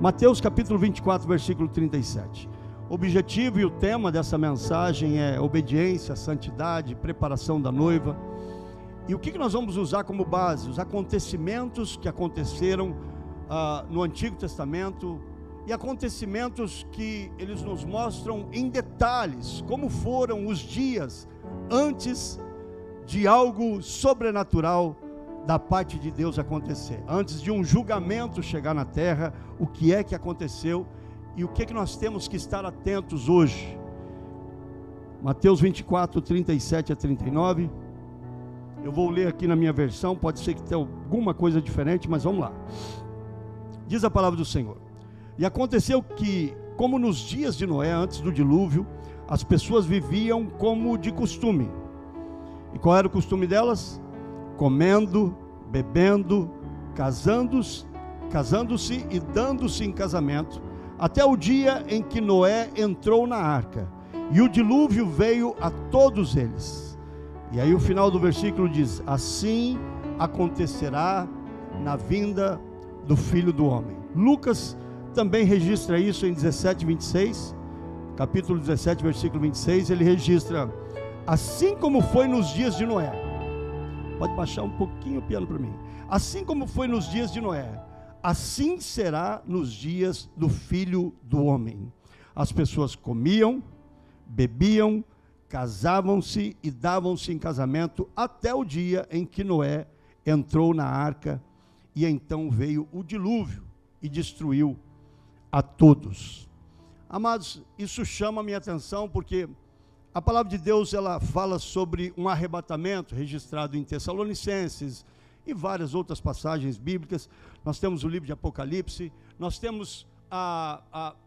Mateus capítulo 24, versículo 37. O objetivo e o tema dessa mensagem é obediência, santidade, preparação da noiva. E o que nós vamos usar como base? Os acontecimentos que aconteceram no Antigo Testamento e acontecimentos que eles nos mostram em detalhes como foram os dias antes de algo sobrenatural da parte de Deus acontecer, antes de um julgamento chegar na terra. O que é que aconteceu e o que é que nós temos que estar atentos hoje? Mateus 24, 37 a 39. Eu vou ler aqui na minha versão, pode ser que tenha alguma coisa diferente, mas vamos lá. Diz a palavra do Senhor: E aconteceu que, como nos dias de Noé, antes do dilúvio, as pessoas viviam como de costume. E qual era o costume delas? Comendo, bebendo, casando-se e dando-se em casamento, até o dia em que Noé entrou na arca, e o dilúvio veio a todos eles. E aí o final do versículo diz: assim acontecerá na vinda do Filho do Homem. Lucas também registra isso em 17:26, capítulo 17, versículo 26, ele registra: assim como foi nos dias de Noé. Pode baixar um pouquinho o piano para mim. Assim como foi nos dias de Noé, assim será nos dias do Filho do Homem. As pessoas comiam, bebiam, casavam-se e davam-se em casamento até o dia em que Noé entrou na arca, e então veio o dilúvio e destruiu a todos. Amados, isso chama a minha atenção porque a palavra de Deus, ela fala sobre um arrebatamento registrado em Tessalonicenses e várias outras passagens bíblicas. Nós temos o livro de Apocalipse, nós temos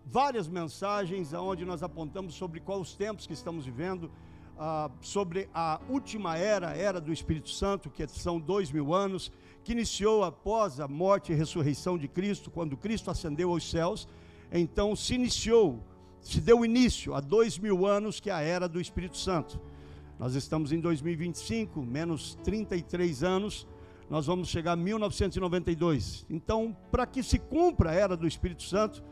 várias mensagens onde nós apontamos sobre quais os tempos que estamos vivendo, sobre a última era, a era do Espírito Santo, que são 2000 anos, que iniciou após a morte e ressurreição de Cristo, quando Cristo ascendeu aos céus. Então se deu início a 2000 anos, que é a era do Espírito Santo. Nós estamos em 2025, menos 33 anos, nós vamos chegar a 1992. Então, para que se cumpra a era do Espírito Santo,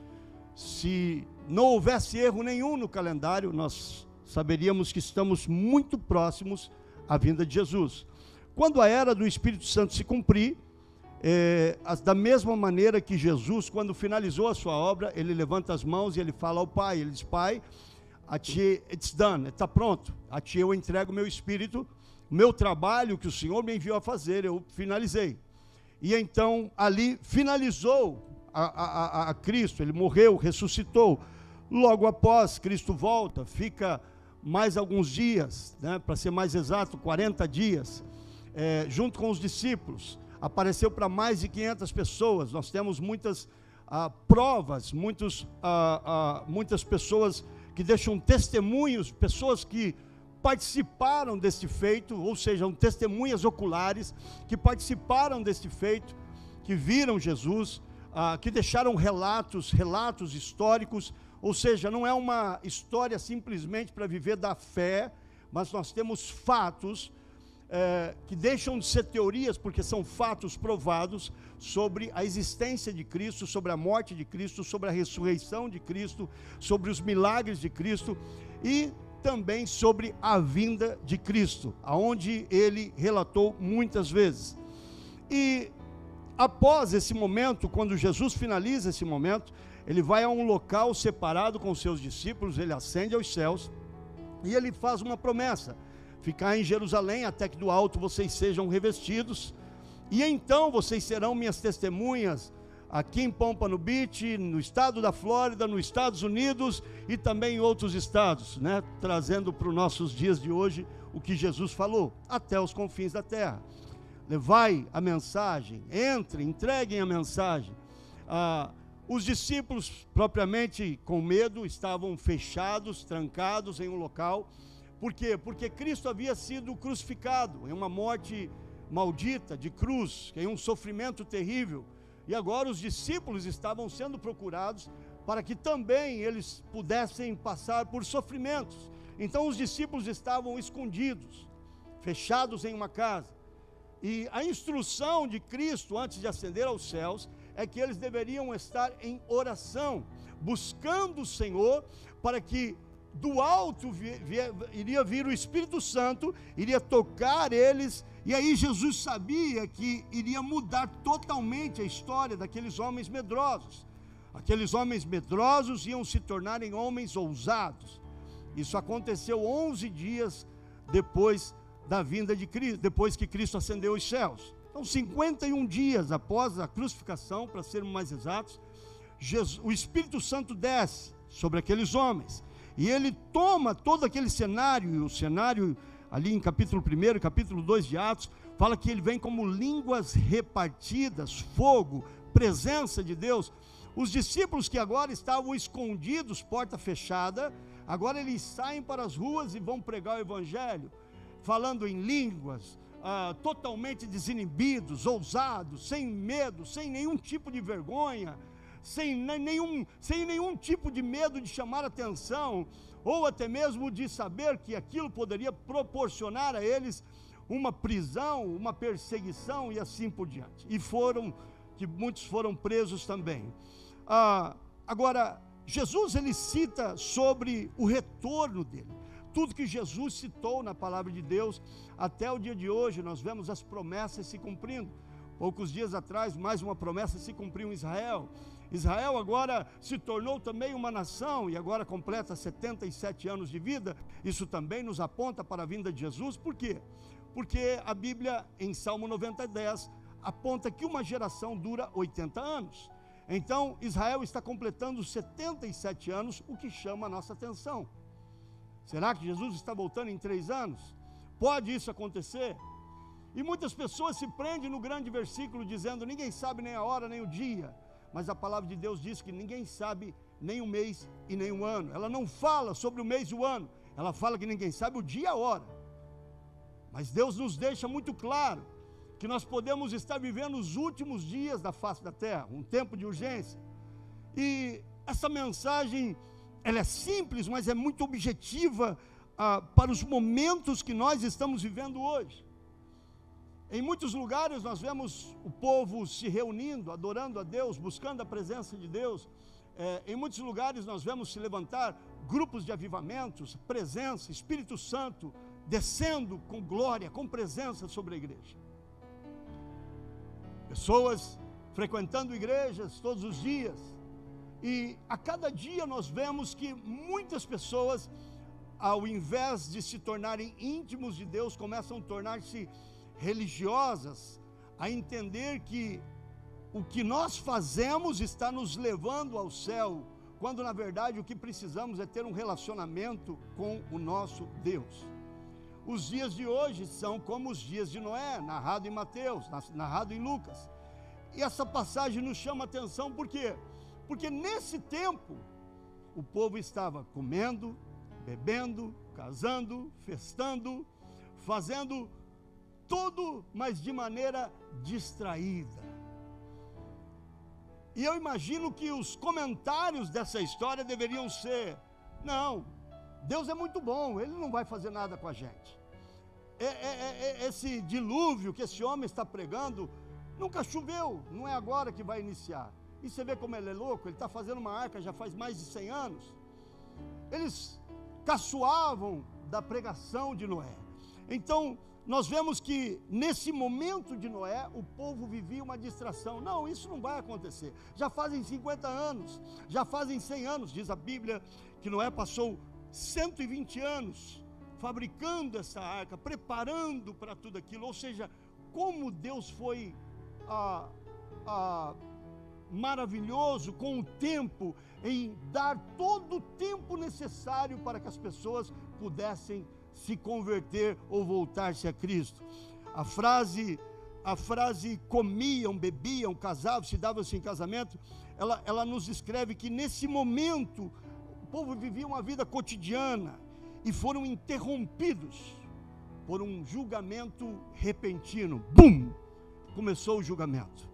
se não houvesse erro nenhum no calendário, nós saberíamos que estamos muito próximos à vinda de Jesus. Quando a era do Espírito Santo se cumprir, da mesma maneira que Jesus, quando finalizou a sua obra, ele levanta as mãos e ele fala ao Pai, ele diz: Pai, a ti it's done, está pronto, a ti eu entrego o meu espírito, o meu trabalho que o Senhor me enviou a fazer, eu finalizei. E então ali finalizou a Cristo, ele morreu, ressuscitou. Logo após, Cristo volta, fica mais alguns dias, para ser mais exato, 40 dias, junto com os discípulos. Apareceu para mais de 500 pessoas. Nós temos muitas provas, muitas pessoas que deixam testemunhos, pessoas que participaram desse feito, ou seja, testemunhas oculares, que participaram desse feito, que viram Jesus, que deixaram relatos históricos. Ou seja, não é uma história simplesmente para viver da fé, mas nós temos fatos que deixam de ser teorias, porque são fatos provados sobre a existência de Cristo, sobre a morte de Cristo, sobre a ressurreição de Cristo, sobre os milagres de Cristo e também sobre a vinda de Cristo, aonde ele relatou muitas vezes. E após esse momento, quando Jesus finaliza esse momento, ele vai a um local separado com os seus discípulos, ele ascende aos céus e ele faz uma promessa: ficar em Jerusalém até que do alto vocês sejam revestidos, e então vocês serão minhas testemunhas aqui em Pompano Beach, no estado da Flórida, nos Estados Unidos e também em outros estados, trazendo para os nossos dias de hoje o que Jesus falou, até os confins da terra. Levai a mensagem, entreguem a mensagem. Os discípulos, propriamente com medo, estavam fechados, trancados em um local. Por quê? Porque Cristo havia sido crucificado em uma morte maldita de cruz, em um sofrimento terrível, e agora os discípulos estavam sendo procurados para que também eles pudessem passar por sofrimentos. Então os discípulos estavam escondidos, fechados em uma casa, e a instrução de Cristo antes de ascender aos céus é que eles deveriam estar em oração, buscando o Senhor, para que do alto iria vir o Espírito Santo, iria tocar eles, e aí Jesus sabia que iria mudar totalmente a história daqueles homens medrosos. Aqueles homens medrosos iam se tornarem homens ousados. Isso aconteceu 11 dias depois da vinda de Cristo, depois que Cristo ascendeu aos céus. Então 51 dias após a crucificação, para sermos mais exatos, o Espírito Santo desce sobre aqueles homens, e ele toma todo aquele cenário, e o cenário ali em capítulo 1, capítulo 2 de Atos, fala que ele vem como línguas repartidas, fogo, presença de Deus. Os discípulos que agora estavam escondidos, porta fechada, agora eles saem para as ruas e vão pregar o Evangelho, falando em línguas, totalmente desinibidos, ousados, sem medo, sem nenhum tipo de vergonha, sem nenhum tipo de medo de chamar atenção, ou até mesmo de saber que aquilo poderia proporcionar a eles uma prisão, uma perseguição e assim por diante. E muitos foram presos também. Agora, Jesus ele cita sobre o retorno dele. Tudo que Jesus citou na palavra de Deus, até o dia de hoje, nós vemos as promessas se cumprindo. Poucos dias atrás, mais uma promessa se cumpriu em Israel. Israel agora se tornou também uma nação, e agora completa 77 anos de vida. Isso também nos aponta para a vinda de Jesus. Por quê? Porque a Bíblia, em Salmo 90:10, aponta que uma geração dura 80 anos. Então, Israel está completando 77 anos, o que chama a nossa atenção. Será que Jesus está voltando em 3 anos? Pode isso acontecer? E muitas pessoas se prendem no grande versículo dizendo: ninguém sabe nem a hora nem o dia. Mas a palavra de Deus diz que ninguém sabe nem o mês e nem o ano. Ela não fala sobre o mês e o ano, ela fala que ninguém sabe o dia e a hora. Mas Deus nos deixa muito claro que nós podemos estar vivendo os últimos dias da face da terra, um tempo de urgência. E essa mensagem, ela é simples, mas é muito objetiva para os momentos que nós estamos vivendo hoje. Em muitos lugares nós vemos o povo se reunindo, adorando a Deus, buscando a presença de Deus. Em muitos lugares nós vemos se levantar grupos de avivamentos, presença, Espírito Santo descendo com glória, com presença sobre a igreja. Pessoas frequentando igrejas todos os dias. E a cada dia nós vemos que muitas pessoas, ao invés de se tornarem íntimos de Deus, começam a tornar-se religiosas, a entender que o que nós fazemos está nos levando ao céu, quando na verdade o que precisamos é ter um relacionamento com o nosso Deus. Os dias de hoje são como os dias de Noé, narrado em Mateus, narrado em Lucas. E essa passagem nos chama a atenção, por quê? Porque nesse tempo o povo estava comendo, bebendo, casando, festando, fazendo tudo, mas de maneira distraída. E eu imagino que os comentários dessa história deveriam ser: não, Deus é muito bom, Ele não vai fazer nada com a gente. Esse dilúvio que esse homem está pregando nunca choveu, não é agora que vai iniciar. E você vê como ele é louco, ele está fazendo uma arca já faz mais de 100 anos. Eles caçoavam da pregação de Noé. Então, nós vemos que nesse momento de Noé, o povo vivia uma distração. Não, isso não vai acontecer. Já fazem 50 anos, já fazem 100 anos, diz a Bíblia, que Noé passou 120 anos fabricando essa arca, preparando para tudo aquilo. Ou seja, como Deus foi maravilhoso com o tempo, em dar todo o tempo necessário para que as pessoas pudessem se converter ou voltar-se a Cristo. A frase comiam, bebiam, casavam, se davam-se em casamento, ela nos descreve que nesse momento o povo vivia uma vida cotidiana e foram interrompidos por um julgamento repentino. Bum! Começou o julgamento.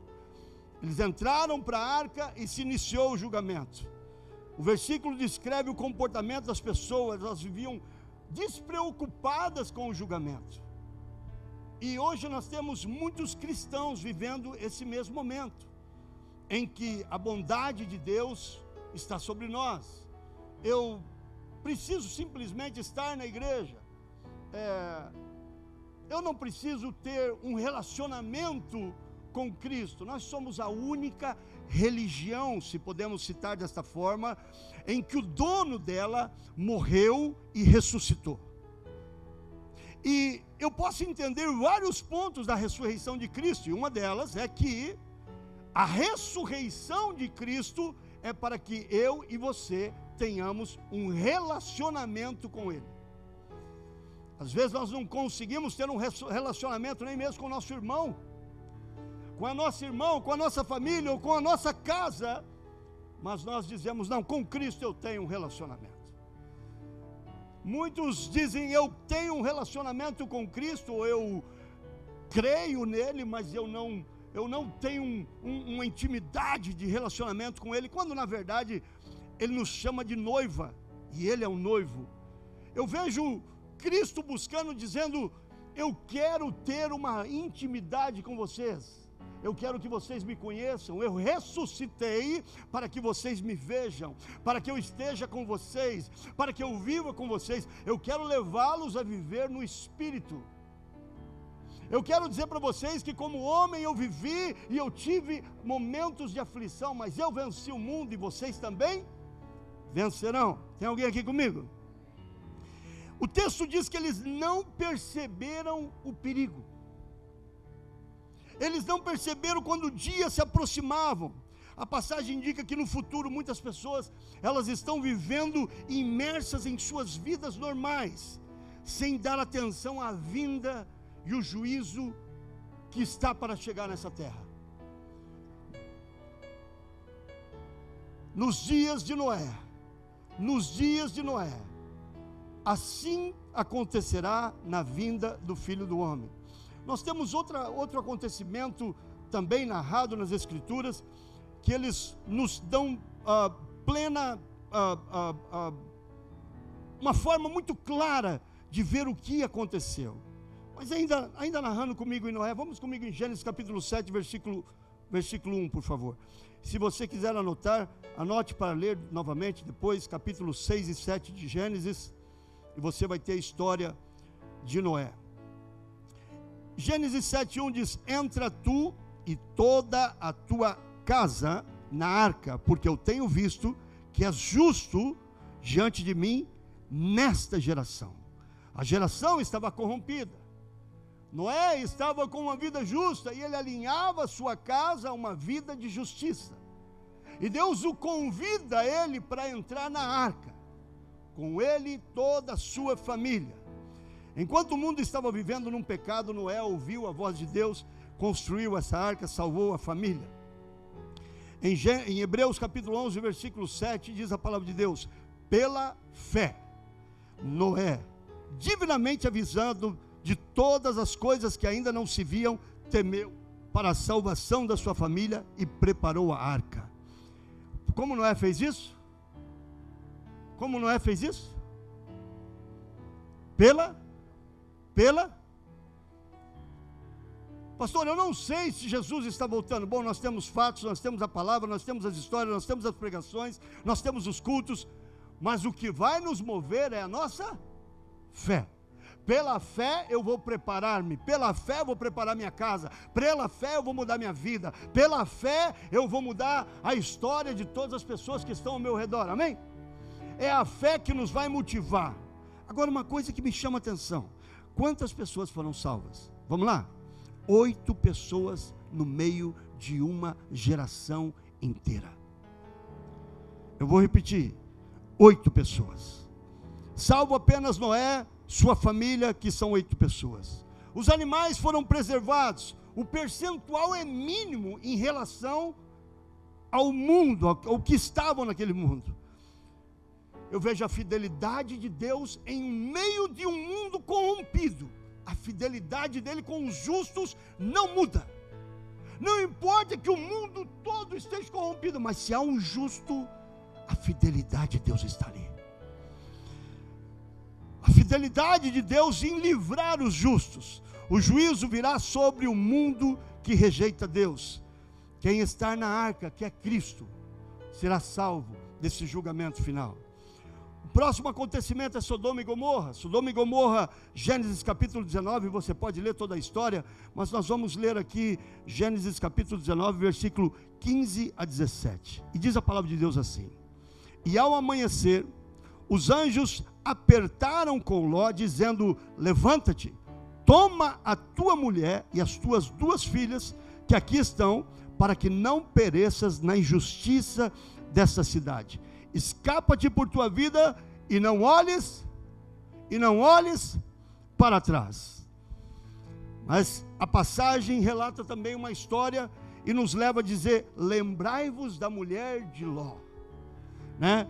Eles entraram para a arca e se iniciou o julgamento. O versículo descreve o comportamento das pessoas. Elas viviam despreocupadas com o julgamento. E hoje nós temos muitos cristãos vivendo esse mesmo momento. em que a bondade de Deus está sobre nós. Eu preciso simplesmente estar na igreja. Eu não preciso ter um relacionamento com Cristo. Nós somos a única religião, se podemos citar desta forma, em que o dono dela morreu e ressuscitou. E eu posso entender vários pontos da ressurreição de Cristo, e uma delas é que a ressurreição de Cristo é para que eu e você tenhamos um relacionamento com Ele. Às vezes nós não conseguimos ter um relacionamento nem mesmo com o nosso irmão, com a nossa irmã, com a nossa família ou com a nossa casa, mas nós dizemos, não, com Cristo eu tenho um relacionamento. Muitos dizem, eu tenho um relacionamento com Cristo, ou eu creio nele, mas eu não tenho uma intimidade de relacionamento com Ele, quando na verdade Ele nos chama de noiva, e Ele é um noivo. Eu vejo Cristo buscando, dizendo, eu quero ter uma intimidade com vocês, eu quero que vocês me conheçam, eu ressuscitei para que vocês me vejam, para que eu esteja com vocês, para que eu viva com vocês, eu quero levá-los a viver no Espírito. Eu quero dizer para vocês que como homem eu vivi e eu tive momentos de aflição, mas eu venci o mundo e vocês também vencerão. Tem alguém aqui comigo? O texto diz que eles não perceberam o perigo. Eles não perceberam quando o dia se aproximavam. A passagem indica que no futuro muitas pessoas, elas estão vivendo imersas em suas vidas normais, sem dar atenção à vinda e o juízo que está para chegar nessa terra. Nos dias de Noé, assim acontecerá na vinda do Filho do Homem. Nós temos outro acontecimento também narrado nas Escrituras, que eles nos dão uma forma muito clara de ver o que aconteceu. Mas ainda narrando comigo em Noé, vamos comigo em Gênesis capítulo 7, versículo 1, por favor. Se você quiser anotar, anote para ler novamente depois, capítulo 6 e 7 de Gênesis, e você vai ter a história de Noé. Gênesis 7:1 diz, entra tu e toda a tua casa na arca, porque eu tenho visto que és justo diante de mim nesta geração. A geração estava corrompida. Noé estava com uma vida justa e ele alinhava a sua casa a uma vida de justiça. E Deus o convida ele para entrar na arca, com ele e toda a sua família. Enquanto o mundo estava vivendo num pecado, Noé ouviu a voz de Deus, construiu essa arca, salvou a família. Em Hebreus capítulo 11, versículo 7, diz a palavra de Deus, pela fé, Noé, divinamente avisado de todas as coisas que ainda não se viam, temeu para a salvação da sua família e preparou a arca. Como Noé fez isso? Como Noé fez isso? Pastor, eu não sei se Jesus está voltando. Bom, nós temos fatos, nós temos a palavra, nós temos as histórias, nós temos as pregações, nós temos os cultos, mas o que vai nos mover é a nossa fé. Pela fé eu vou preparar-me, pela fé eu vou preparar minha casa, pela fé eu vou mudar minha vida, pela fé eu vou mudar a história de todas as pessoas que estão ao meu redor, amém? É a fé que nos vai motivar. Agora uma coisa que me chama a atenção, quantas pessoas foram salvas? Vamos lá? 8 pessoas no meio de uma geração inteira. Eu vou repetir, 8 pessoas. Salvo apenas Noé, sua família, que são 8 pessoas. Os animais foram preservados. O percentual é mínimo em relação ao mundo, ao que estavam naquele mundo. Eu vejo a fidelidade de Deus em meio de um mundo corrompido. A fidelidade dele com os justos não muda. Não importa que o mundo todo esteja corrompido, mas se há um justo, a fidelidade de Deus está ali. A fidelidade de Deus em livrar os justos. O juízo virá sobre o mundo que rejeita Deus. Quem está na arca, que é Cristo, será salvo desse julgamento final. O próximo acontecimento é Sodoma e Gomorra. Sodoma e Gomorra, Gênesis capítulo 19, você pode ler toda a história, mas nós vamos ler aqui Gênesis capítulo 19, versículo 15 a 17. E diz a palavra de Deus assim: e ao amanhecer, os anjos apertaram com Ló, dizendo: levanta-te, toma a tua mulher e as tuas 2 filhas, que aqui estão, para que não pereças na injustiça desta cidade. Escapa-te por tua vida e não olhes para trás. Mas a passagem relata também uma história e nos leva a dizer: lembrai-vos da mulher de Ló, né?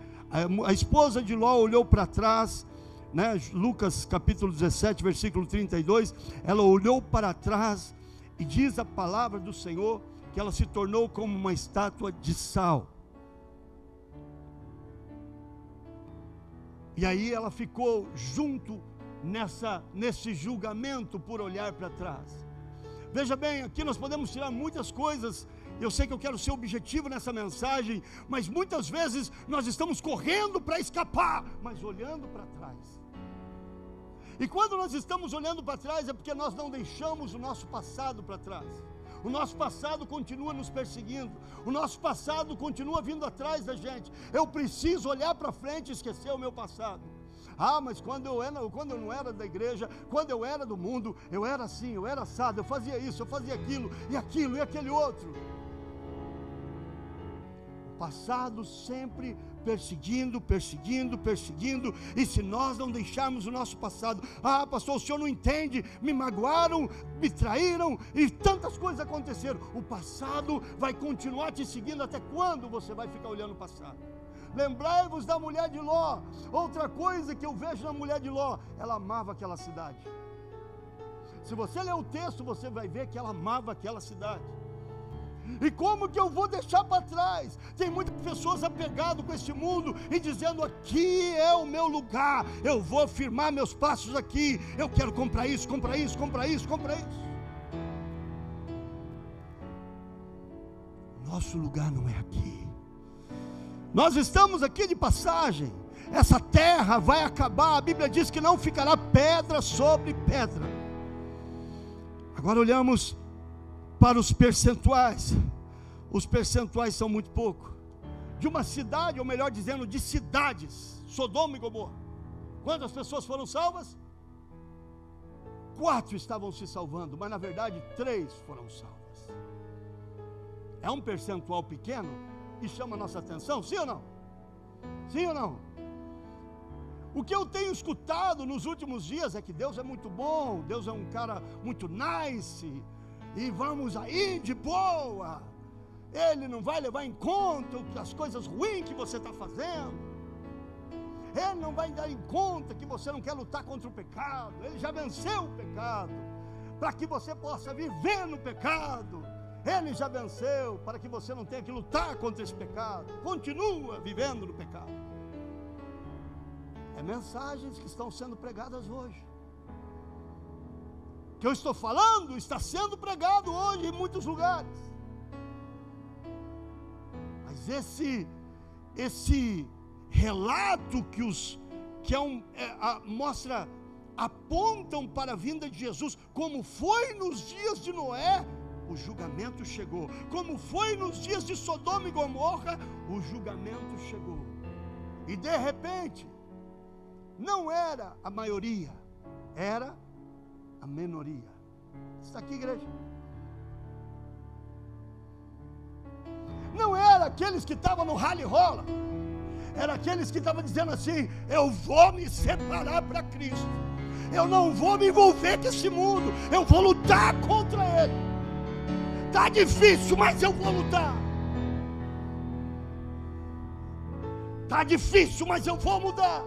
A esposa de Ló olhou para trás, né? Lucas capítulo 17, versículo 32, ela olhou para trás e diz a palavra do Senhor que ela se tornou como uma estátua de sal. E aí ela ficou junto nesse julgamento por olhar para trás. Veja bem, aqui nós podemos tirar muitas coisas. Eu sei que eu quero ser objetivo nessa mensagem, mas muitas vezes nós estamos correndo para escapar, mas olhando para trás. E quando nós estamos olhando para trás é porque nós não deixamos o nosso passado para trás. O nosso passado continua nos perseguindo, o nosso passado continua vindo atrás da gente. Eu preciso olhar para frente e esquecer o meu passado. Ah, mas quando eu não era da igreja, quando eu era do mundo, eu era assim, eu era assado, eu fazia isso, eu fazia aquilo e aquele outro. O passado sempre perseguindo, e se nós não deixarmos o nosso passado, ah, pastor, o senhor não entende, me magoaram, me traíram, e tantas coisas aconteceram, o passado vai continuar te seguindo. Até quando você vai ficar olhando o passado? Lembrai-vos da mulher de Ló. Outra coisa que eu vejo na mulher de Ló, ela amava aquela cidade. Se você ler o texto, você vai ver que ela amava aquela cidade. E como que eu vou deixar para trás? Tem muitas pessoas apegadas com este mundo e dizendo: aqui é o meu lugar, eu vou firmar meus passos aqui, eu quero comprar isso. Nosso lugar não é aqui. Nós estamos aqui de passagem. Essa terra vai acabar. A Bíblia diz que não ficará pedra sobre pedra. Agora olhamos para os percentuais. Os percentuais são muito pouco. De uma cidade, ou melhor dizendo, de cidades, Sodoma e Gomorra, quantas pessoas foram salvas? 4 estavam se salvando, mas na verdade 3 foram salvas. É um percentual pequeno que chama a nossa atenção, sim ou não? Sim ou não? O que eu tenho escutado nos últimos dias é que Deus é muito bom, Deus é um cara muito nice, e vamos aí de boa, Ele não vai levar em conta as coisas ruins que você está fazendo, Ele não vai dar em conta que você não quer lutar contra o pecado, Ele já venceu o pecado, para que você possa viver no pecado, Ele já venceu, para que você não tenha que lutar contra esse pecado, continua vivendo no pecado. É mensagens que estão sendo pregadas hoje. Que eu estou falando está sendo pregado hoje em muitos lugares. Mas esse relato apontam para a vinda de Jesus, como foi nos dias de Noé, o julgamento chegou. Como foi nos dias de Sodoma e Gomorra, o julgamento chegou. E de repente, não era a maioria, era a minoria. Está aqui, igreja? Não era aqueles que estavam no rally rola, era aqueles que estavam dizendo assim: eu vou me separar para Cristo, eu não vou me envolver com esse mundo, eu vou lutar contra ele. Está difícil, mas eu vou lutar. Está difícil, mas eu vou mudar.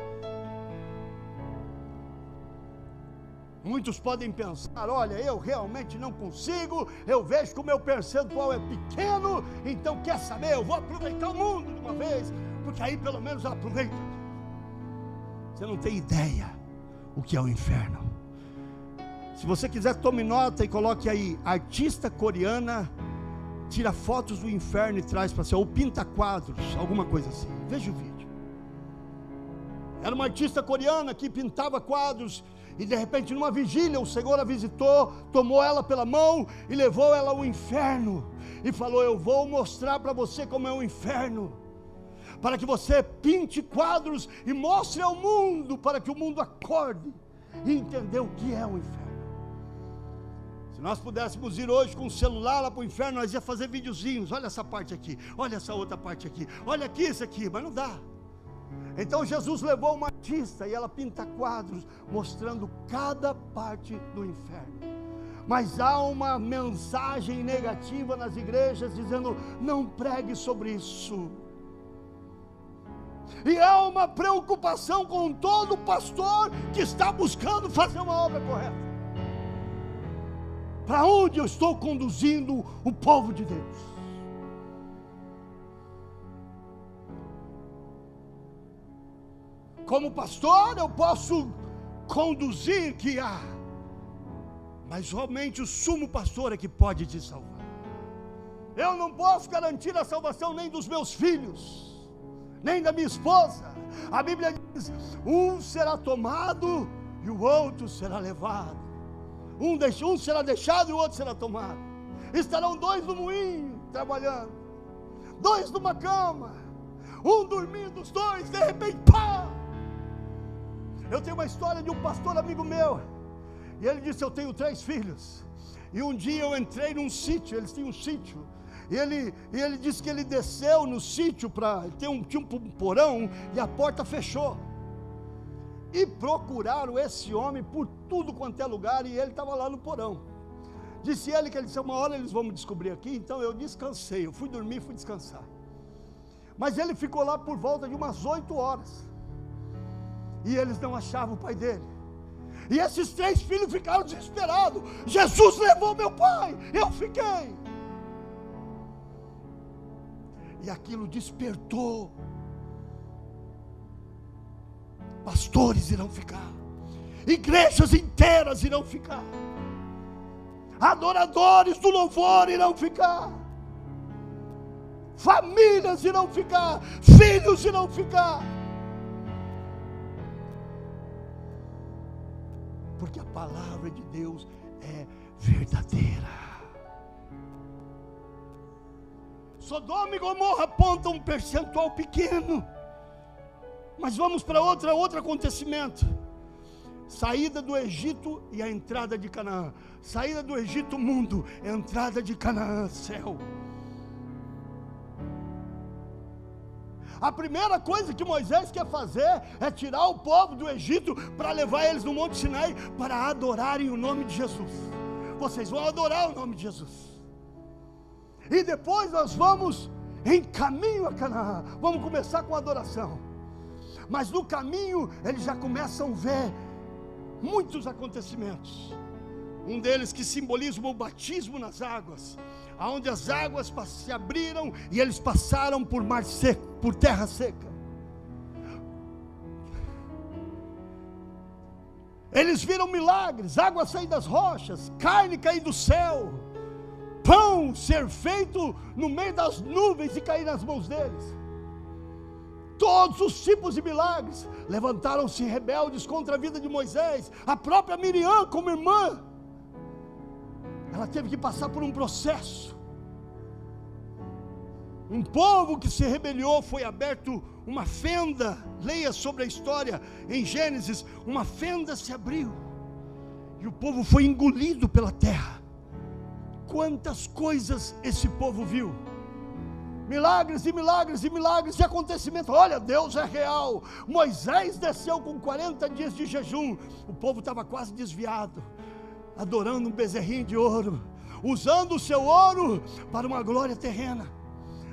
Muitos podem pensar: olha, eu realmente não consigo, eu vejo que o meu percentual é pequeno, então quer saber, eu vou aproveitar o mundo de uma vez, porque aí pelo menos eu aproveito. Você não tem ideia o que é o inferno. Se você quiser, tome nota e coloque aí: artista coreana tira fotos do inferno e traz para si, ou pinta quadros, alguma coisa assim. Veja o vídeo. Era uma artista coreana que pintava quadros, e de repente numa vigília o Senhor a visitou, tomou ela pela mão e levou ela ao inferno, e falou: eu vou mostrar para você como é o inferno, para que você pinte quadros e mostre ao mundo, para que o mundo acorde e entenda o que é o inferno. Se nós pudéssemos ir hoje com o celular lá para o inferno, nós ia fazer videozinhos, olha essa parte aqui, olha essa outra parte aqui, olha aqui isso aqui, mas não dá. Então Jesus levou uma artista e ela pinta quadros mostrando cada parte do inferno. Mas há uma mensagem negativa nas igrejas dizendo: não pregue sobre isso. E há uma preocupação com todo pastor que está buscando fazer uma obra correta. Para onde eu estou conduzindo o povo de Deus? Como pastor eu posso conduzir que há, mas somente o sumo pastor é que pode te salvar. Eu não posso garantir a salvação nem dos meus filhos, nem da minha esposa. A Bíblia diz: um será tomado e o outro será levado. Um será deixado e o outro será tomado. Estarão dois no moinho trabalhando, dois numa cama, um dormindo, os dois, de repente, pá! Eu tenho uma história de um pastor amigo meu, e ele disse: eu tenho 3 filhos, e um dia eu entrei num sítio, eles tinham um sítio, e ele disse que ele desceu no sítio, tinha um porão, e a porta fechou, e procuraram esse homem por tudo quanto é lugar, e ele estava lá no porão. Disse ele que ele disse: uma hora eles vão me descobrir aqui. Então eu descansei, eu fui dormir, fui descansar, mas ele ficou lá por volta de umas 8 horas, e eles não achavam o pai dele, e esses 3 filhos ficaram desesperados: Jesus levou meu pai, eu fiquei. E aquilo despertou. Pastores irão ficar, igrejas inteiras irão ficar, adoradores do louvor irão ficar, famílias irão ficar, filhos irão ficar, porque a palavra de Deus é verdadeira. Sodoma e Gomorra apontam um percentual pequeno, mas vamos para outro acontecimento: saída do Egito e a entrada de Canaã. Saída do Egito, mundo; entrada de Canaã, céu. A primeira coisa que Moisés quer fazer é tirar o povo do Egito para levar eles no Monte Sinai para adorarem o nome de Jesus. Vocês vão adorar o nome de Jesus, e depois nós vamos em caminho a Canaã. Vamos começar com a adoração, mas no caminho eles já começam a ver muitos acontecimentos. Um deles que simboliza o batismo nas águas, onde as águas se abriram e eles passaram por mar seco, por terra seca. Eles viram milagres: água sair das rochas, carne cair do céu, pão ser feito no meio das nuvens e cair nas mãos deles. Todos os tipos de milagres. Levantaram-se rebeldes contra a vida de Moisés. A própria Miriam, como irmã, ela teve que passar por um processo. Um povo que se rebeliou, foi aberto uma fenda. Leia sobre a história em Gênesis. Uma fenda se abriu e o povo foi engolido pela terra. Quantas coisas esse povo viu! Milagres e milagres e milagres e acontecimentos. Olha, Deus é real. Moisés desceu com 40 dias de jejum. O povo estava quase desviado, adorando um bezerrinho de ouro, usando o seu ouro para uma glória terrena.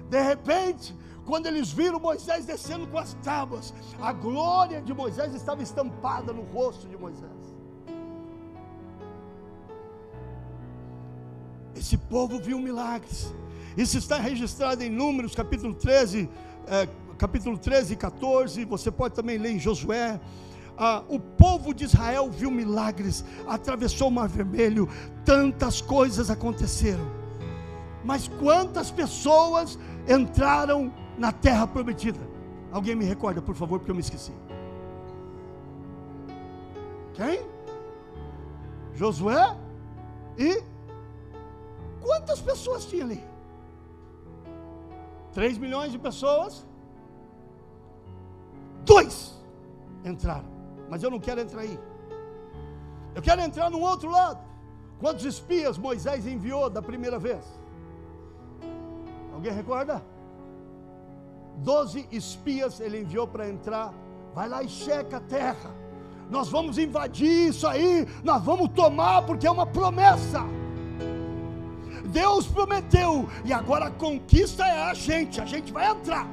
De repente, quando eles viram Moisés descendo com as tábuas, a glória de Moisés estava estampada no rosto de Moisés. Esse povo viu milagres. Isso está registrado em Números capítulo 13 e 14. Você pode também ler em Josué. O povo de Israel viu milagres, atravessou o Mar Vermelho, tantas coisas aconteceram. Mas quantas pessoas entraram na terra prometida? Alguém me recorda, por favor, porque eu me esqueci. Quem? Josué e quantas pessoas tinha ali? 3 milhões de pessoas. 2 entraram. Mas eu não quero entrar aí. Eu quero entrar no outro lado. Quantos espias Moisés enviou da primeira vez? Alguém recorda? 12 espias ele enviou para entrar. Vai lá e checa a terra. Nós vamos invadir isso aí. Nós vamos tomar, porque é uma promessa. Deus prometeu. E agora a conquista é a gente vai entrar.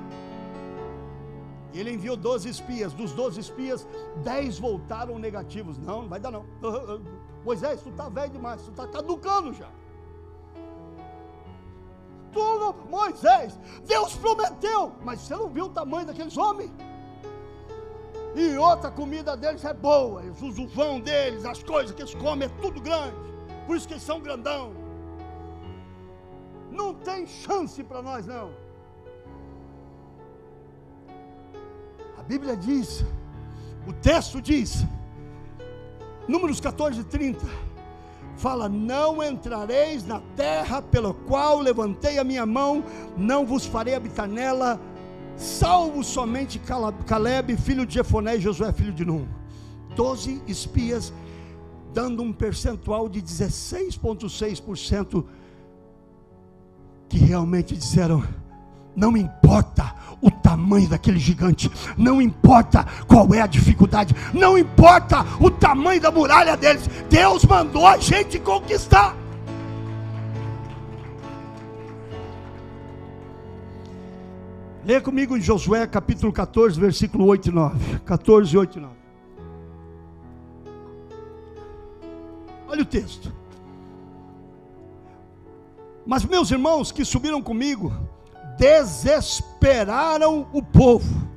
E ele enviou 12 espias. Dos 12 espias, 10 voltaram negativos. Não vai dar não. Moisés, tu está velho demais, tu está caducando já. Moisés, Deus prometeu, mas você não viu o tamanho daqueles homens? E outra, comida deles é boa, o vão deles, as coisas que eles comem é tudo grande, por isso que eles são grandão. Não tem chance para nós não. A Bíblia diz, o texto diz, Números 14:30, fala: não entrareis na terra pela qual levantei a minha mão, não vos farei habitar nela, salvo somente Caleb, filho de Jefoné, e Josué, filho de Nun. 12 espias, dando um percentual de 16,6%, que realmente disseram: não importa o tamanho daquele gigante, não importa qual é a dificuldade, não importa o tamanho da muralha deles, Deus mandou a gente conquistar. Leia comigo em Josué capítulo 14, versículo 8 e 9. 14, 8 e 9. Olha o texto. Mas meus irmãos que subiram comigo desesperaram o povo.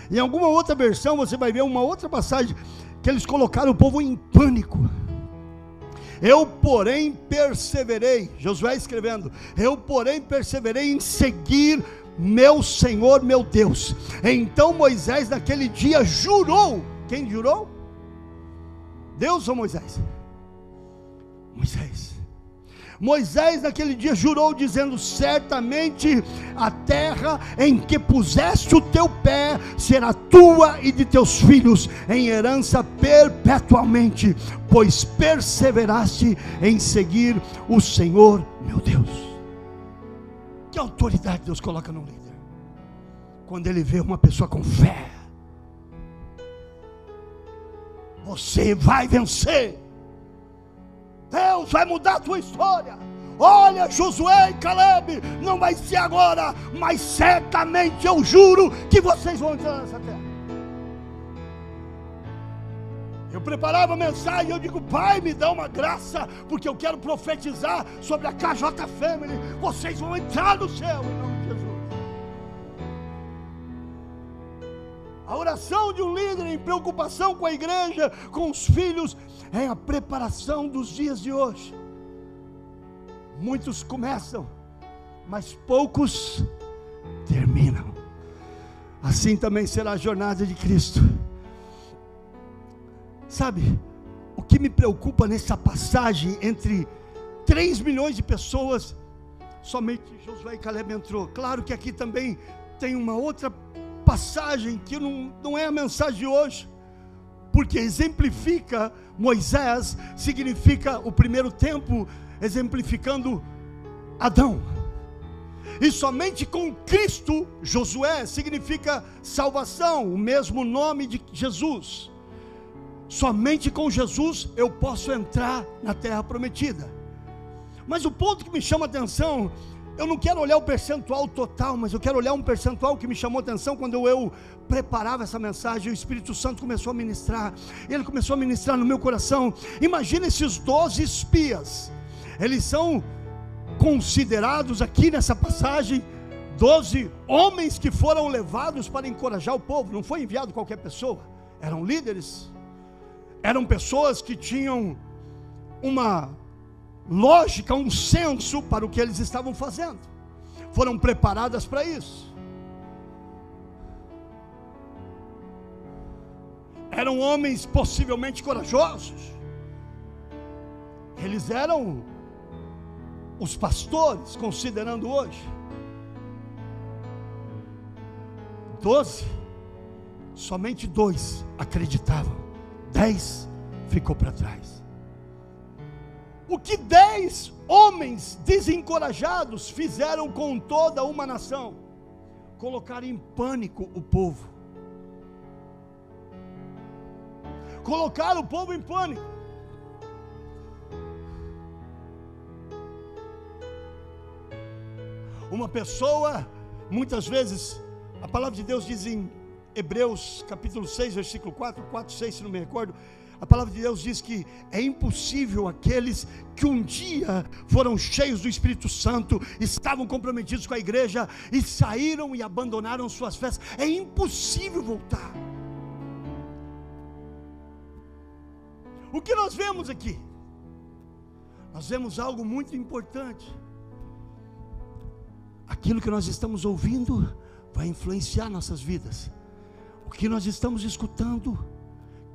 Em alguma outra versão você vai ver uma outra passagem que eles colocaram o povo em pânico. Eu porém perseverei, Josué escrevendo, eu porém perseverei em seguir meu Senhor, meu Deus. Então Moisés naquele dia jurou. Quem jurou? Deus ou Moisés? Moisés naquele dia jurou, dizendo: certamente a terra em que puseste o teu pé será tua e de teus filhos em herança perpetuamente, pois perseveraste em seguir o Senhor meu Deus. Que autoridade Deus coloca no líder quando ele vê uma pessoa com fé. Você vai vencer. Deus vai mudar a tua história. Olha, Josué e Caleb, não vai ser agora, mas certamente eu juro que vocês vão entrar nessa terra. Eu preparava a mensagem, eu digo: Pai, me dá uma graça, porque eu quero profetizar sobre a KJ Family. Vocês vão entrar no céu em nome de Jesus. A oração de um líder em preocupação com a igreja, com os filhos, é a preparação dos dias de hoje. Muitos começam, mas poucos terminam. Assim também será a jornada de Cristo. Sabe, o que me preocupa nessa passagem, entre 3 milhões de pessoas, somente Josué e Caleb entrou. Claro que aqui também tem uma outra passagem que não é a mensagem de hoje, porque exemplifica Moisés, significa o primeiro tempo, exemplificando Adão. E somente com Cristo, Josué, significa salvação, o mesmo nome de Jesus. Somente com Jesus eu posso entrar na terra prometida. Mas o ponto que me chama a atenção, eu não quero olhar o percentual total, mas eu quero olhar um percentual que me chamou a atenção quando eu preparava essa mensagem. O Espírito Santo começou a ministrar, ele começou a ministrar no meu coração. Imagina esses 12 espias, eles são considerados aqui nessa passagem 12 homens que foram levados para encorajar o povo. Não foi enviado qualquer pessoa, eram líderes, eram pessoas que tinham lógica, um senso para o que eles estavam fazendo. Foram preparadas para isso. Eram homens possivelmente corajosos. Eles eram os pastores, considerando hoje. 12, somente 2 acreditavam. 10 ficou para trás. O que 10 homens desencorajados fizeram com toda uma nação? Colocar em pânico o povo. Colocar o povo em pânico. Uma pessoa, muitas vezes, a palavra de Deus diz em Hebreus capítulo 6, versículo 4, 6, se não me recordo, a palavra de Deus diz que é impossível aqueles que um dia foram cheios do Espírito Santo, estavam comprometidos com a igreja e saíram e abandonaram suas festas, é impossível voltar. O que nós vemos aqui? Nós vemos algo muito importante. Aquilo que nós estamos ouvindo vai influenciar nossas vidas. O que nós estamos escutando,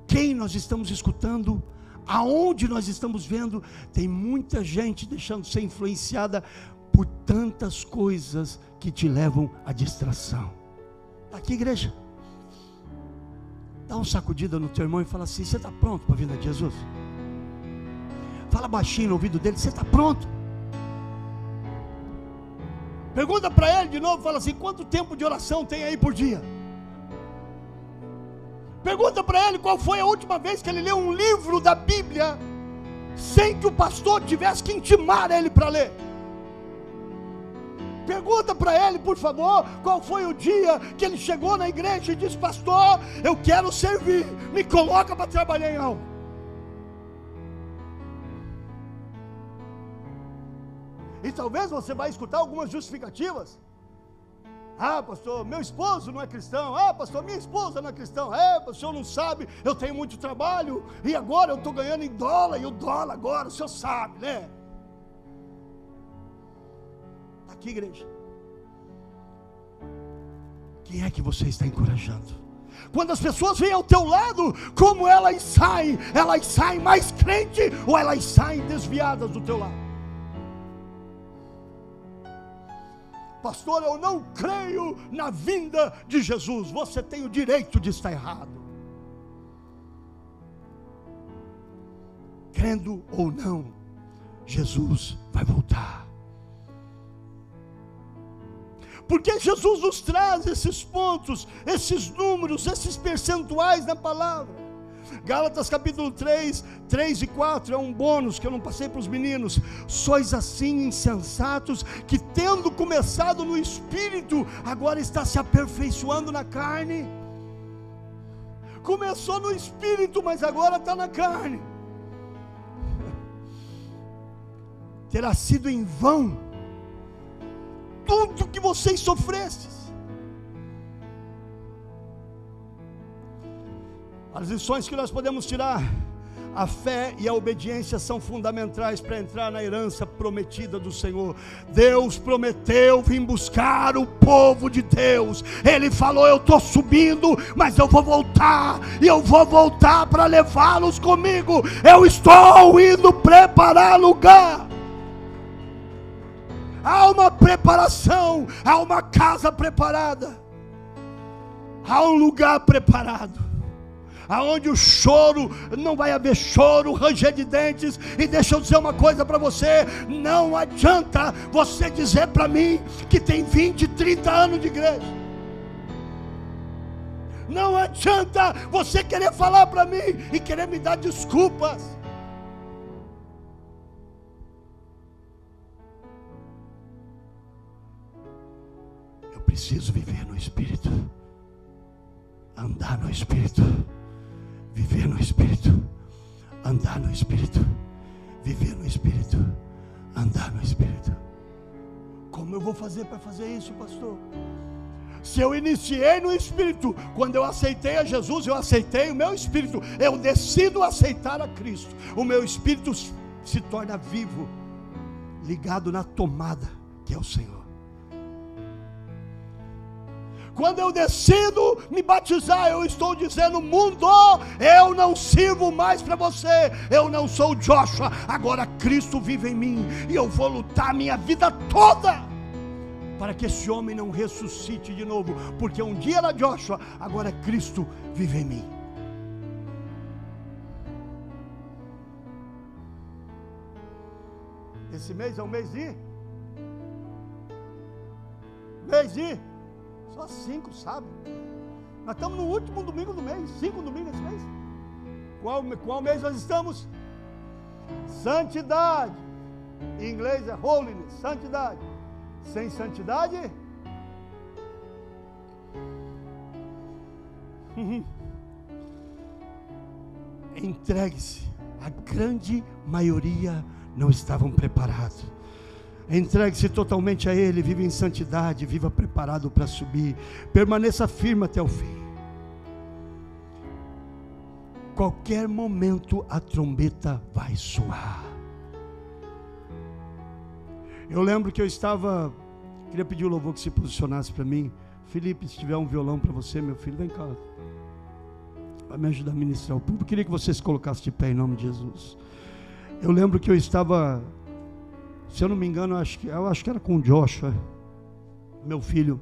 quem nós estamos escutando, aonde nós estamos vendo, tem muita gente deixando de ser influenciada por tantas coisas que te levam à distração. Está aqui, igreja? Dá uma sacudida no teu irmão e fala assim: você está pronto para a vinda de Jesus? Fala baixinho no ouvido dele: você está pronto? Pergunta para ele de novo, fala assim: quanto tempo de oração tem aí por dia? Pergunta para ele qual foi a última vez que ele leu um livro da Bíblia sem que o pastor tivesse que intimar ele para ler. Pergunta para ele, por favor, qual foi o dia que ele chegou na igreja e disse: pastor, eu quero servir, me coloca para trabalhar em algo. E talvez você vai escutar algumas justificativas. Ah, pastor, meu esposo não é cristão. Ah, pastor, minha esposa não é cristão. É, pastor, o senhor não sabe, eu tenho muito trabalho e agora eu estou ganhando em dólar, e o dólar agora, o senhor sabe, né? Está aqui, igreja. Quem é que você está encorajando? Quando as pessoas vêm ao teu lado, como elas saem mais crente ou elas saem desviadas do teu lado? Pastor, eu não creio na vinda de Jesus. Você tem o direito de estar errado. Crendo ou não, Jesus vai voltar. Porque Jesus nos traz esses pontos, esses números, esses percentuais na palavra. Gálatas capítulo 3 e 4, é um bônus que eu não passei para os meninos. Sois assim insensatos, que tendo começado no Espírito, agora está se aperfeiçoando na carne. Começou no Espírito, mas agora está na carne. Terá sido em vão tudo que vocês sofrestes. As lições que nós podemos tirar: a fé e a obediência são fundamentais para entrar na herança prometida do Senhor. Deus prometeu vir buscar o povo de Deus. Ele falou: eu estou subindo, mas eu vou voltar, e eu vou voltar para levá-los comigo. Eu estou indo preparar lugar. Há uma preparação, há uma casa preparada, há um lugar preparado, aonde o choro, não vai haver choro, ranger de dentes. E deixa eu dizer uma coisa para você: não adianta você dizer para mim que tem 20, 30 anos de igreja. Não adianta você querer falar para mim e querer me dar desculpas. Eu preciso viver no Espírito, andar no Espírito, viver no Espírito, andar no Espírito, viver no Espírito, andar no Espírito. Como eu vou fazer para fazer isso, pastor? Se eu iniciei no Espírito, quando eu aceitei a Jesus, eu aceitei o meu Espírito, eu decido aceitar a Cristo, o meu Espírito se torna vivo, ligado na tomada, que é o Senhor. Quando eu decido me batizar, eu estou dizendo: mundo, eu não sirvo mais para você, eu não sou Joshua, agora Cristo vive em mim, e eu vou lutar minha vida toda para que esse homem não ressuscite de novo, porque um dia era Joshua, agora Cristo vive em mim. Esse mês é o mês de só 5, sabe? Nós estamos no último domingo do mês, 5 domingos esse mês. Qual mês nós estamos? Santidade. Em inglês é holiness, santidade. Sem santidade, entregue-se. A grande maioria não estavam preparados. Entregue-se totalmente a Ele, viva em santidade, viva preparado para subir, permaneça firme até o fim. Qualquer momento a trombeta vai soar. Eu lembro que eu queria pedir o louvor que se posicionasse para mim. Felipe, se tiver um violão para você, meu filho, vem cá, vai me ajudar a ministrar o público. Eu queria que você se colocasse de pé em nome de Jesus. Eu lembro que eu estava, se eu não me engano, eu acho que era com o Joshua, meu filho,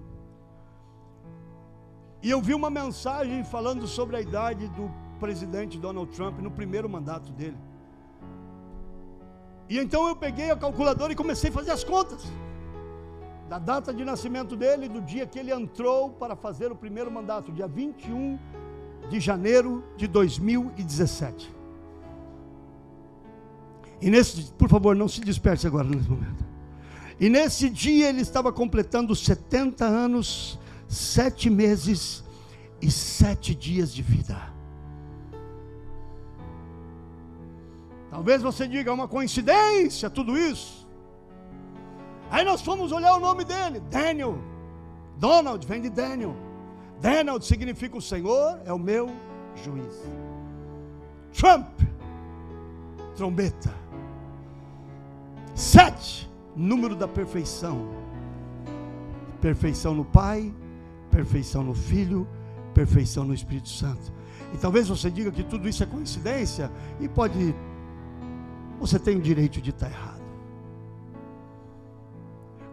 e eu vi uma mensagem falando sobre a idade do presidente Donald Trump no primeiro mandato dele. E então eu peguei a calculadora e comecei a fazer as contas da data de nascimento dele, do dia que ele entrou para fazer o primeiro mandato, dia 21 de janeiro de 2017. E por favor, não se disperse agora nesse momento. E nesse dia ele estava completando 70 anos, 7 meses e 7 dias de vida. Talvez você diga: é uma coincidência tudo isso. Aí nós fomos olhar o nome dele, Daniel. Donald vem de Daniel. Daniel significa: o Senhor é o meu juiz. Trump, trombeta. 7, número da perfeição. Perfeição no Pai, perfeição no Filho, perfeição no Espírito Santo. E talvez você diga que tudo isso é coincidência, e você tem o direito de estar errado.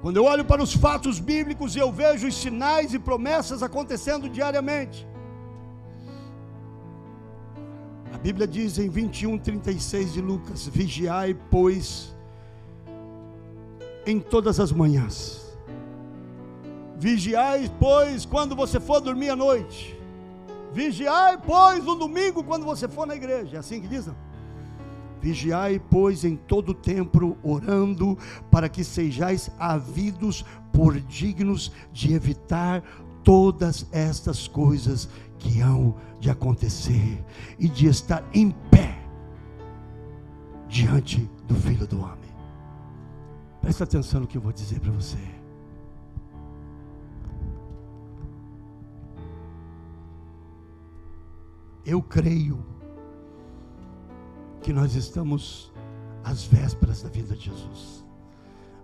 Quando eu olho para os fatos bíblicos e eu vejo os sinais e promessas acontecendo diariamente, a Bíblia diz em 21:36 de Lucas: vigiai, pois, em todas as manhãs. Vigiai, pois, quando você for dormir à noite. Vigiai, pois, no domingo, quando você for na igreja. É assim que dizem? Vigiai, pois, em todo o tempo, orando, para que sejais havidos por dignos de evitar todas estas coisas que hão de acontecer, e de estar em pé diante do Filho do Homem. Presta atenção no que eu vou dizer para você. Eu creio que nós estamos às vésperas da vinda de Jesus,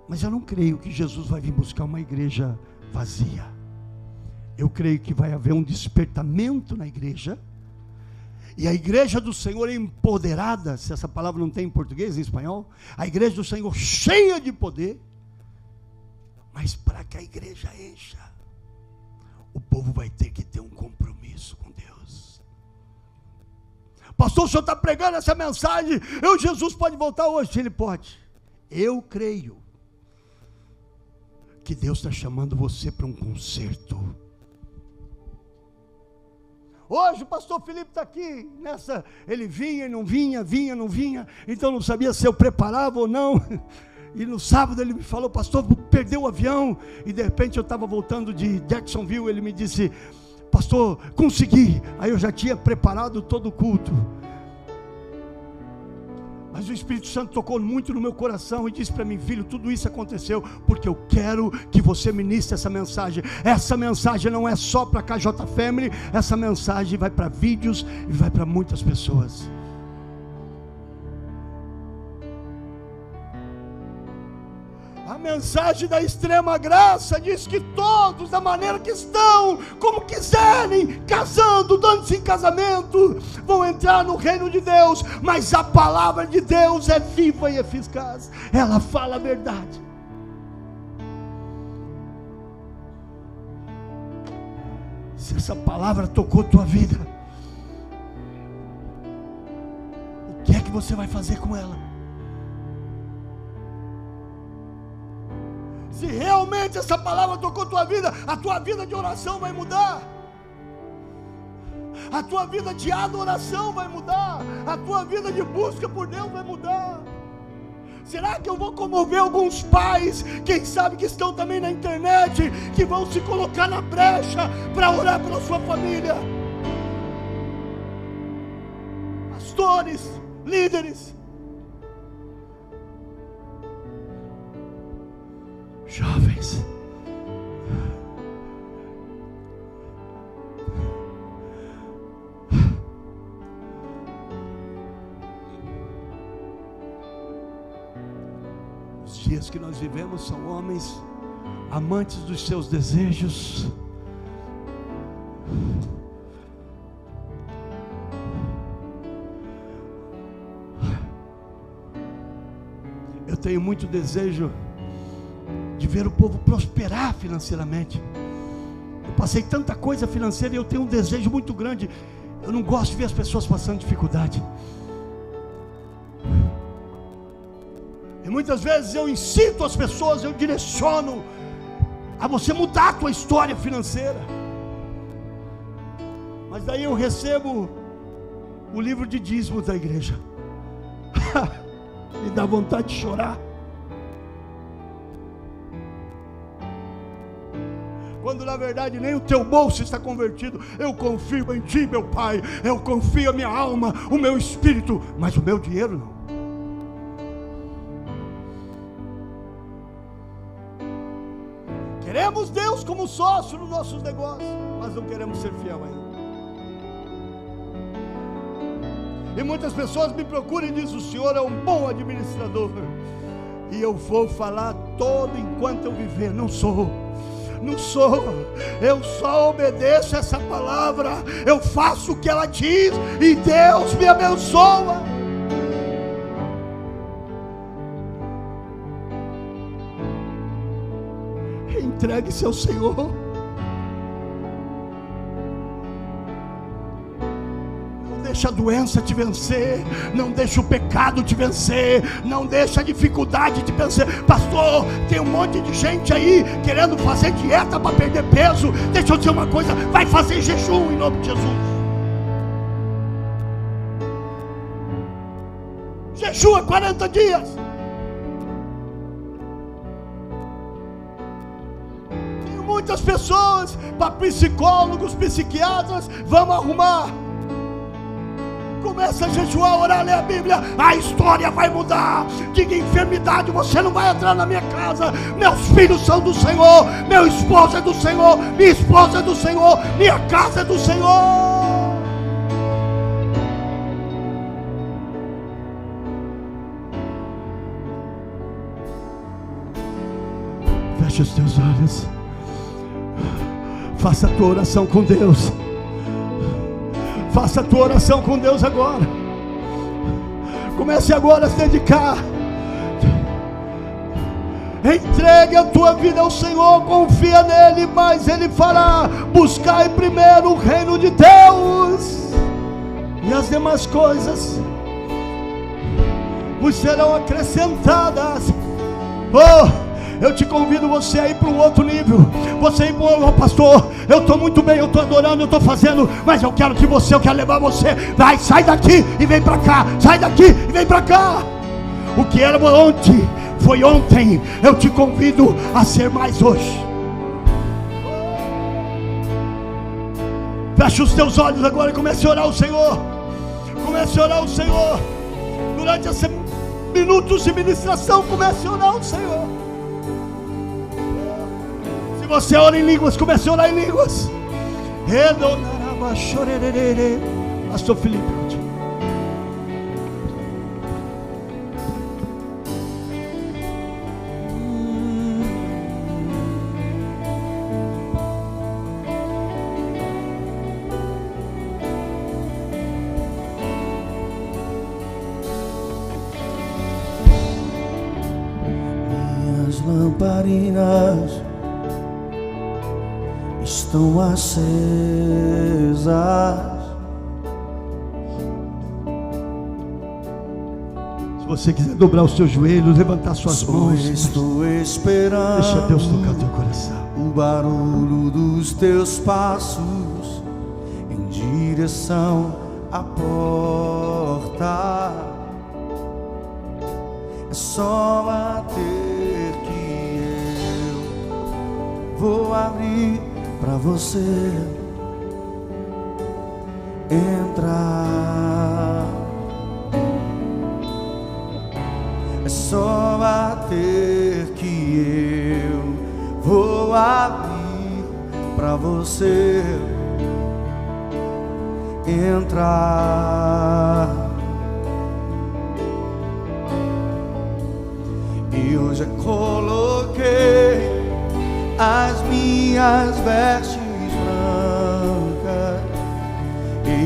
mas eu não creio que Jesus vai vir buscar uma igreja vazia. Eu creio que vai haver um despertamento na igreja, e a igreja do Senhor empoderada, se essa palavra não tem em português, em espanhol, a igreja do Senhor cheia de poder. Mas para que a igreja encha, o povo vai ter que ter um compromisso com Deus. Pastor, o senhor está pregando essa mensagem, Jesus pode voltar hoje? Ele pode. Eu creio que Deus está chamando você para um concerto. Hoje o pastor Felipe está aqui, ele vinha e não vinha, vinha, não vinha, então não sabia se eu preparava ou não. E no sábado ele me falou: pastor, perdeu o avião. E de repente eu estava voltando de Jacksonville, ele me disse: pastor, consegui. Aí eu já tinha preparado todo o culto. Mas o Espírito Santo tocou muito no meu coração e disse para mim: filho, tudo isso aconteceu porque eu quero que você ministre essa mensagem. Essa mensagem não é só para a KJ Family, essa mensagem vai para vídeos e vai para muitas pessoas. mensagem da extrema graça diz que todos, da maneira que estão, como quiserem, casando, dando-se em casamento, vão entrar no reino de Deus. Mas a palavra de Deus é viva e eficaz, ela fala a verdade. Se essa palavra tocou tua vida, o que é que você vai fazer com ela? Se realmente essa palavra tocou tua vida, a tua vida de oração vai mudar, a tua vida de adoração vai mudar, a tua vida de busca por Deus vai mudar. Será que eu vou comover alguns pais, quem sabe que estão também na internet, que vão se colocar na brecha para orar pela sua família? Pastores, líderes, jovens, os dias que nós vivemos são homens amantes dos seus desejos, eu tenho muito desejo de ver o povo prosperar financeiramente. Eu passei tanta coisa financeira e eu tenho um desejo muito grande. Eu não gosto de ver as pessoas passando dificuldade. E muitas vezes eu incito as pessoas, eu direciono a você mudar a tua história financeira. Mas daí eu recebo o livro de dízimos da igreja. Me dá vontade de chorar. Quando na verdade nem o teu bolso está convertido. Eu confio em ti, meu Pai, eu confio a minha alma, o meu espírito, mas o meu dinheiro não. Queremos Deus como sócio nos nossos negócios, mas não queremos ser fiel a Ele. E muitas pessoas me procuram e dizem: o senhor é um bom administrador. E eu vou falar todo enquanto eu viver: não sou. Eu só obedeço essa palavra, eu faço o que ela diz e Deus me abençoa. Entregue-se ao Senhor. Não deixa a doença te vencer, não deixa o pecado te vencer, não deixa a dificuldade te vencer. Pastor, tem um monte de gente aí querendo fazer dieta para perder peso. Deixa eu dizer uma coisa: vai fazer jejum em nome de Jesus. Jejua 40 dias. Tem muitas pessoas para psicólogos, psiquiatras. Vamos arrumar. Começa a jejuar, orar, ler a Bíblia, a história vai mudar. Diga: enfermidade, você não vai entrar na minha casa. Meus filhos são do Senhor, meu esposo é do Senhor, minha esposa é do Senhor, minha casa é do Senhor. Feche os teus olhos, faça a tua oração com Deus. Faça a tua oração com Deus agora. Comece agora a se dedicar. Entregue a tua vida ao Senhor, confia nele, mas Ele fará. Buscai primeiro o reino de Deus, e as demais coisas vos serão acrescentadas. Eu te convido você a ir para um outro nível. Você ir para pastor, eu estou muito bem, eu estou adorando, eu estou fazendo, mas eu quero levar você. Vai, sai daqui e vem para cá. Sai daqui e vem para cá. O que era ontem, foi ontem. Eu te convido a ser mais hoje. Feche os teus olhos agora e comece a orar ao Senhor. Comece a orar ao Senhor. Durante esses minutos de ministração, comece a orar ao Senhor. Se você ora em línguas, comece a orar em línguas. Pastor Felipe. lamparinas estão acesas. Se você quiser dobrar os seus joelhos, levantar suas mãos, estou esperando. deixa Deus tocar teu coração. O barulho dos teus passos em direção à porta. É só bater que eu vou abrir pra você entrar. É só bater que eu vou abrir pra você entrar. Eu já coloquei as minhas vestes brancas,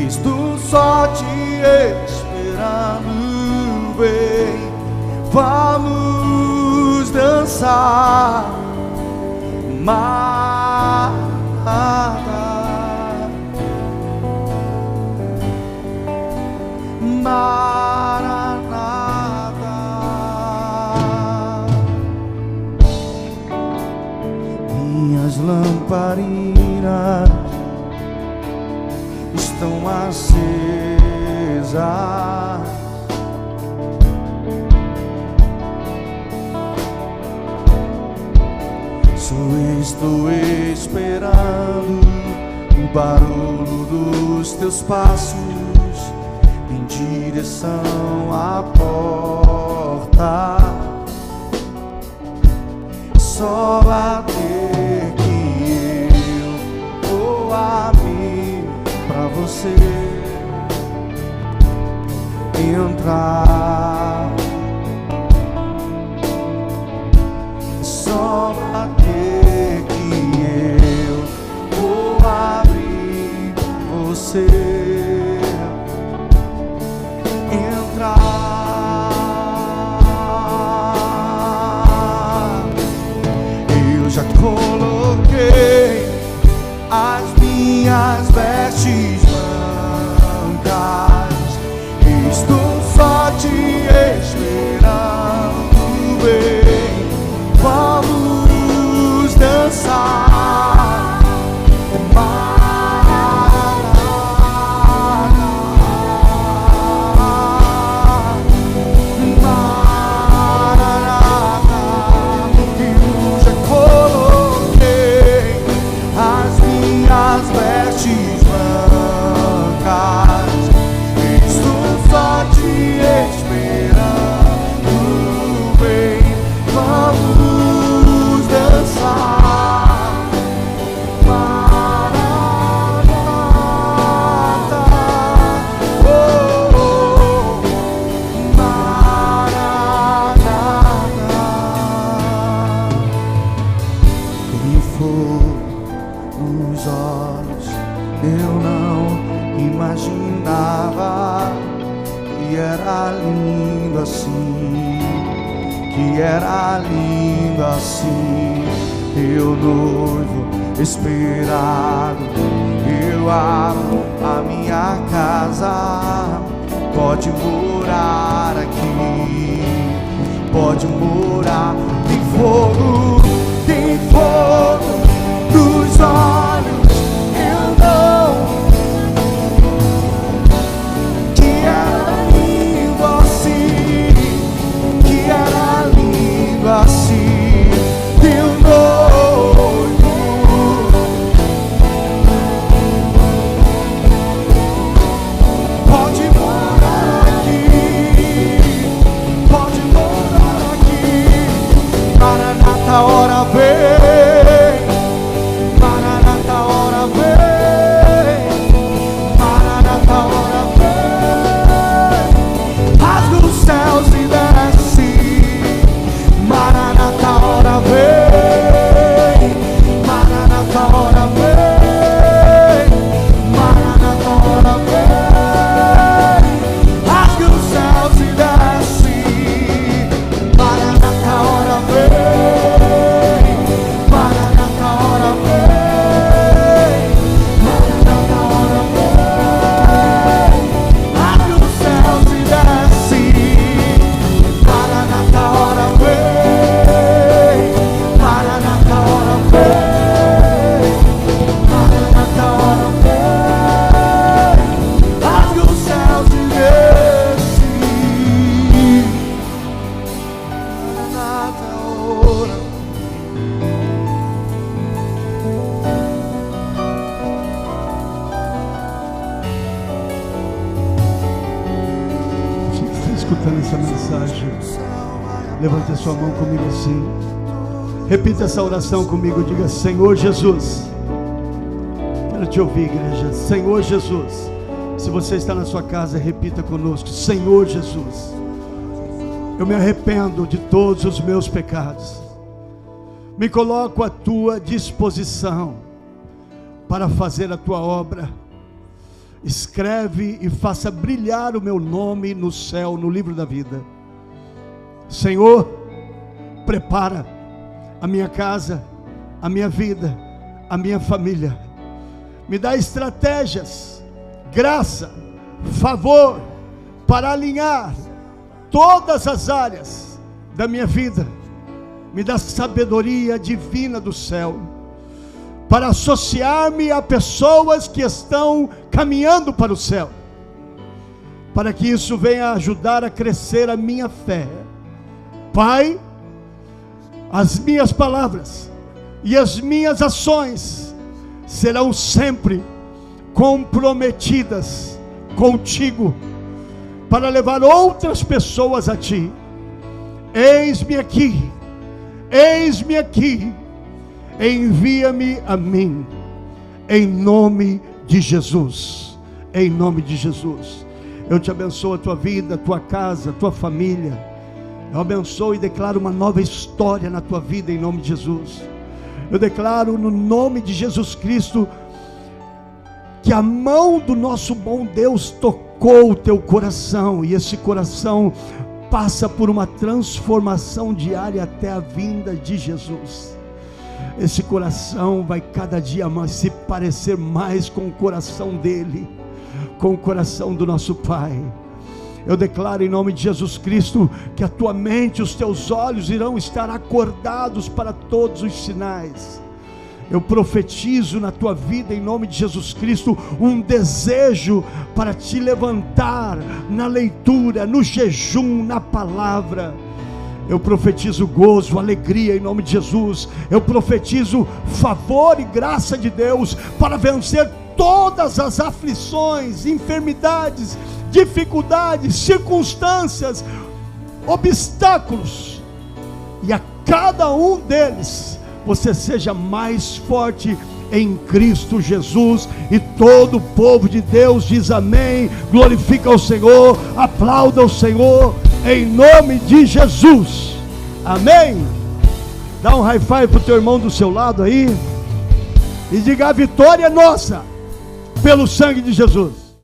estou só te esperando, vem, vamos dançar. Maranata, Maranata. Minhas lamparinas estão acesas. Só estou esperando o barulho dos teus passos em direção à porta. Só bater que eu vou abrir pra você entrar. Só bater que eu vou abrir pra você entrar. Eu já coloquei as minhas vestes brancas, estou só te esperando, bem, vamos dançar. Nos olhos eu não imaginava que era lindo assim, que era lindo assim. Eu noivo esperado, eu abro a minha casa, pode morar aqui, pode morar. Tem fogo, tem fogo nos olhos, eu não, que era lindo assim, que era lindo assim, teu noivo. Pode morar aqui, pode morar aqui. Maranata, hora vem. escutando essa mensagem, levante a sua mão comigo assim. Repita essa oração comigo. Diga: Senhor Jesus. Quero te ouvir, igreja. Senhor Jesus. Se você está na sua casa, repita conosco: Senhor Jesus, eu me arrependo de todos os meus pecados. Me coloco à tua disposição para fazer a tua obra. Escreve e faça brilhar o meu nome no céu, no livro da vida. Senhor, prepara a minha casa, a minha vida, a minha família. Me dá estratégias, graça, favor para alinhar todas as áreas da minha vida. Me dá sabedoria divina do céu para associar-me a pessoas que estão caminhando para o céu, para que isso venha ajudar a crescer a minha fé. Pai, as minhas palavras e as minhas ações serão sempre comprometidas contigo, para levar outras pessoas a ti. Eis-me aqui, eis-me aqui, envia-me a mim, em nome de Jesus, em nome de Jesus. Eu te abençoo a tua vida, a tua casa, a tua família. Eu abençoo e declaro uma nova história na tua vida, em nome de Jesus. Eu declaro no nome de Jesus Cristo, que a mão do nosso bom Deus tocou o teu coração, e esse coração passa por uma transformação diária até a vinda de Jesus. Esse coração vai cada dia mais se parecer mais com o coração dele, com o coração do nosso Pai. Eu declaro em nome de Jesus Cristo que a tua mente e os teus olhos irão estar acordados para todos os sinais. Eu profetizo na tua vida em nome de Jesus Cristo um desejo para te levantar na leitura, no jejum, na palavra. Eu profetizo gozo, alegria em nome de Jesus. Eu profetizo favor e graça de Deus para vencer todas as aflições, enfermidades, dificuldades, circunstâncias, obstáculos, e a cada um deles você seja mais forte em Cristo Jesus. E todo o povo de Deus diz amém, glorifica o Senhor, aplauda o Senhor, em nome de Jesus, amém. Dá um high five para o teu irmão do seu lado aí, e diga: a vitória é nossa, pelo sangue de Jesus.